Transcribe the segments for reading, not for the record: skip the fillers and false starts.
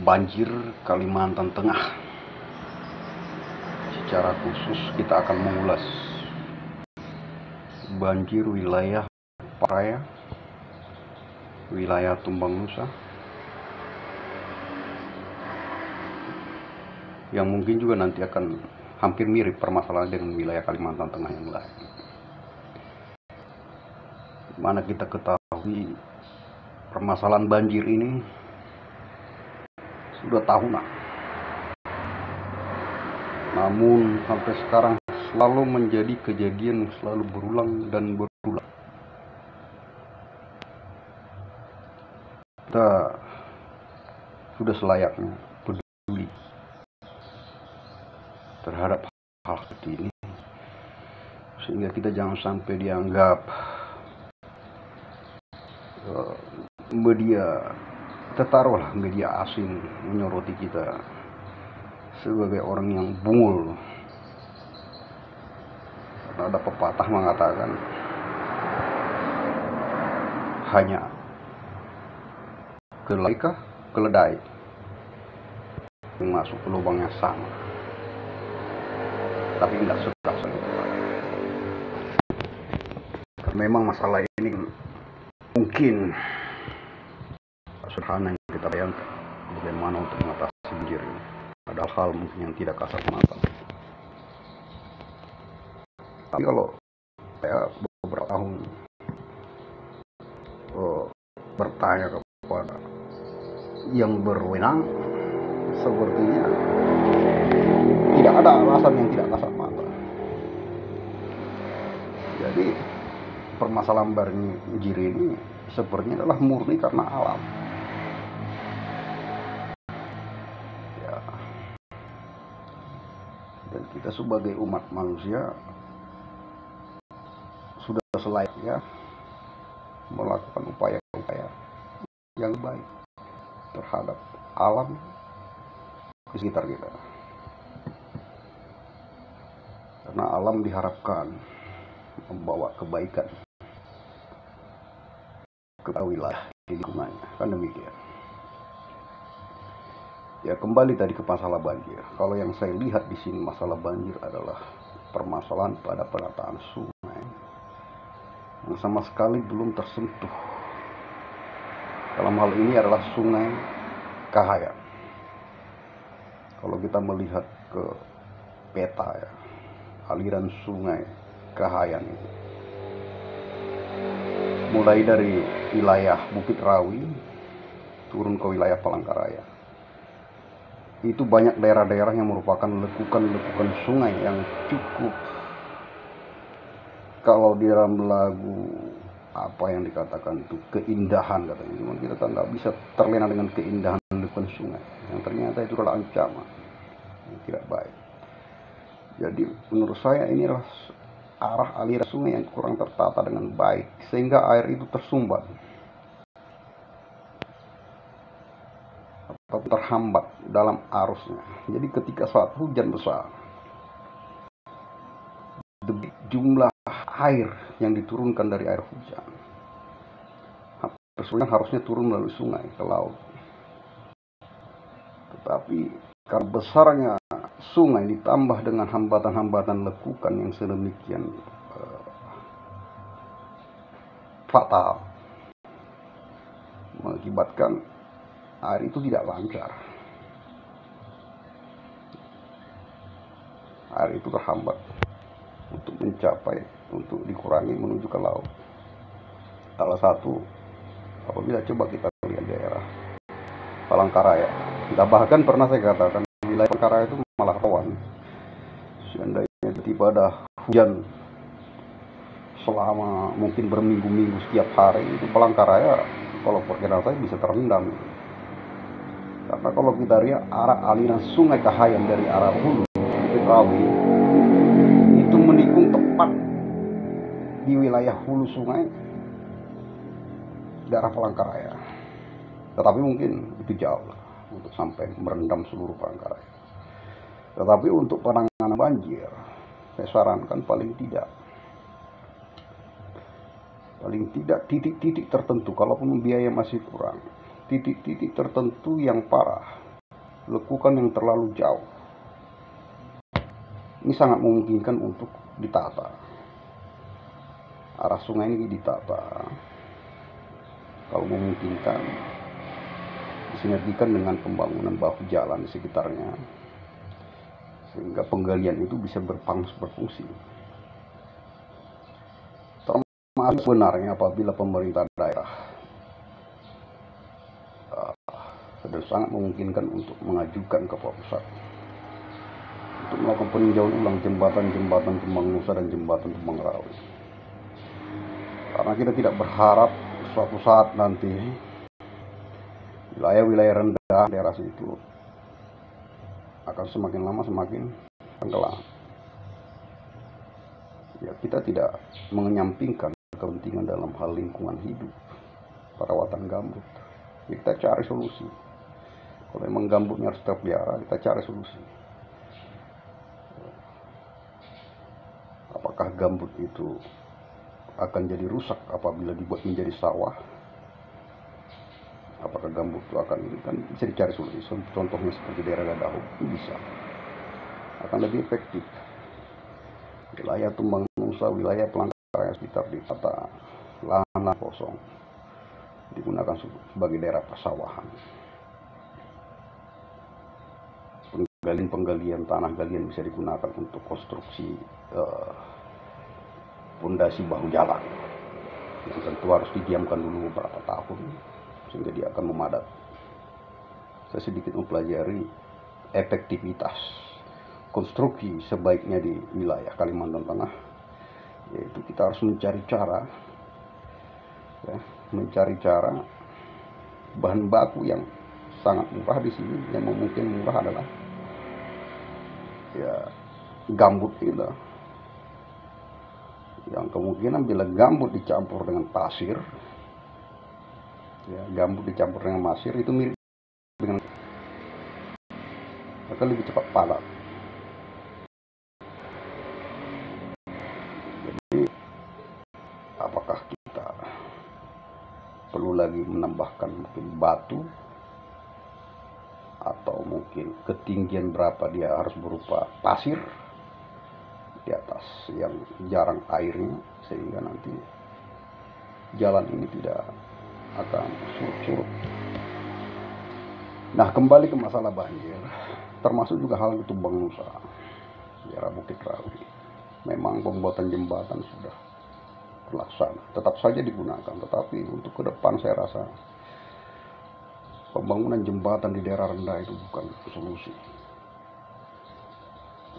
banjir Kalimantan Tengah. Secara khusus kita akan mengulas banjir wilayah Paraya, wilayah Tumbang Nusa, yang mungkin juga nanti akan hampir mirip permasalahan dengan wilayah Kalimantan Tengah yang lain. Mana kita ketahui permasalahan banjir ini sudah tahunan, namun sampai sekarang selalu menjadi kejadian yang selalu berulang dan berulang. Kita sudah selayaknya peduli terhadap hal seperti ini, sehingga kita jangan sampai dianggap media asing menyoroti kita sebagai orang yang bungul. Karena ada pepatah mengatakan hanya keledai yang masuk ke lubangnya sama, tapi tidak suka karena memang masalah ini mungkin sederhana yang kita bayangkan bagaimana untuk mengatasi banjir ini. Ada hal mungkin yang tidak kasat mata. Tapi kalau saya beberapa tahun bertanya kepada yang berwenang, sepertinya tidak ada alasan yang tidak kasat mata. Jadi permasalahan banjir ini sepertinya adalah murni karena alam. Ya. Dan kita sebagai umat manusia sudah selayaknya melakukan upaya-upaya yang baik terhadap alam di sekitar kita. Karena alam diharapkan membawa kebaikan ke wilayah di lingkungannya, kan demikian. Ya, kembali tadi ke masalah banjir. Kalau yang saya lihat di sini masalah banjir adalah permasalahan pada penataan sungai yang sama sekali belum tersentuh. Dalam hal ini adalah Sungai Kahayan. Kalau kita melihat ke peta ya, aliran Sungai Kahayan itu mulai dari wilayah Bukit Rawi turun ke wilayah Palangkaraya. Itu banyak daerah-daerah yang merupakan lekukan-lekukan sungai yang cukup, kalau di dalam lagu apa yang dikatakan itu keindahan katanya, cuma kita kan nggak bisa terlena dengan keindahan lekukan sungai yang ternyata itu adalah ancaman yang tidak baik. Jadi menurut saya ini adalah arah aliran sungai yang kurang tertata dengan baik, sehingga air itu tersumbat atau terhambat dalam arusnya. Jadi ketika saat hujan besar, jumlah air yang diturunkan dari air hujan harusnya turun melalui sungai ke laut. Tetapi karena besarnya sungai ditambah dengan hambatan-hambatan lekukan yang sedemikian fatal, mengakibatkan air itu tidak lancar. Air itu terhambat untuk mencapai, untuk dikurangi menuju ke laut. Salah satu, apabila coba kita lihat daerah Palangkaraya, kita bahkan pernah saya katakan wilayah Palangkaraya itu malah rawan. Seandainya tiba ada hujan selama mungkin berminggu-minggu setiap hari, itu Palangkaraya kalau perkiraan saya bisa terendam. Karena kalau kita lihat arah aliran Sungai Kahayan dari arah hulu Bukit Rawi itu menikung tepat di wilayah hulu sungai daerah Palangkaraya. Tetapi mungkin itu jauh lah untuk sampai merendam seluruh Palangkaraya. Tetapi untuk penanganan banjir, saya sarankan paling tidak titik-titik tertentu, kalaupun biaya masih kurang, titik-titik tertentu yang parah, lekukan yang terlalu jauh. Ini sangat memungkinkan untuk ditata. Arah sungai ini ditata. Kalau memungkinkan, disinergikan dengan pembangunan bahu jalan di sekitarnya, sehingga penggalian itu bisa berfungsi. Termasuk sebenarnya apabila pemerintah daerah sudah sangat memungkinkan untuk mengajukan ke pusat untuk melakukan peninjauan ulang jembatan-jembatan Tumbang Nusa dan jembatan Tumbang Rawi. Karena kita tidak berharap suatu saat nanti wilayah-wilayah rendah daerah situ akan semakin lama semakin tenggelam. Ya, kita tidak menyampingkan kepentingan dalam hal lingkungan hidup, perawatan gambut. Ya, kita cari solusi. Kalau memang gambutnya harus terpelihara, kita cari solusi. Apakah gambut itu akan jadi rusak apabila dibuat menjadi sawah? Apakah gambut itu akan, kan bisa dicari solusi. Contohnya seperti daerah Dadahuk, bisa akan lebih efektif. Wilayah Tumbang Nusa, wilayah Pelangkaran sekitar ditata, lahan kosong digunakan sebagai daerah persawahan. Penggalian tanah galian bisa digunakan untuk konstruksi pondasi bahu jalan, yang tentu harus didiamkan dulu beberapa tahun sehingga dia akan memadat. Saya sedikit mempelajari efektivitas konstruksi sebaiknya di wilayah Kalimantan Tengah, yaitu kita harus mencari cara, bahan baku yang sangat murah di sini. Yang mungkin murah adalah ya gambut itu, yang kemungkinan bila gambut dicampur dengan pasir, ya gambut dicampur dengan pasir itu mirip dengan, akan lebih cepat padat. Jadi apakah kita perlu lagi menambahkan mungkin batu, atau mungkin ketinggian berapa dia harus berupa pasir di atas yang jarang airnya, sehingga nanti jalan ini tidak akan surut-surut. Nah, kembali ke masalah banjir, termasuk juga hal itu Tumbang Nusa, daerah Bukit Rawi. Memang pembuatan jembatan sudah terlaksana, tetap saja digunakan, tetapi untuk ke depan saya rasa pembangunan jembatan di daerah rendah itu bukan solusi,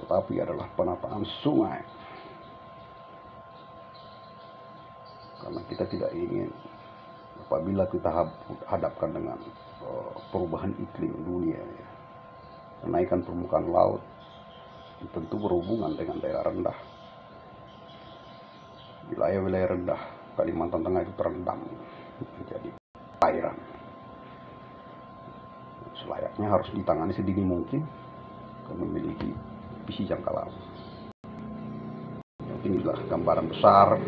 tetapi adalah penataan sungai. Karena kita tidak ingin apabila kita hadapkan dengan perubahan iklim dunia, ya, kenaikan permukaan laut tentu berhubungan dengan daerah rendah. Wilayah-wilayah rendah Kalimantan Tengah itu terendam menjadi perairan. Selayaknya harus ditangani sedini mungkin, memiliki visi jangka lama. Inilah gambaran besar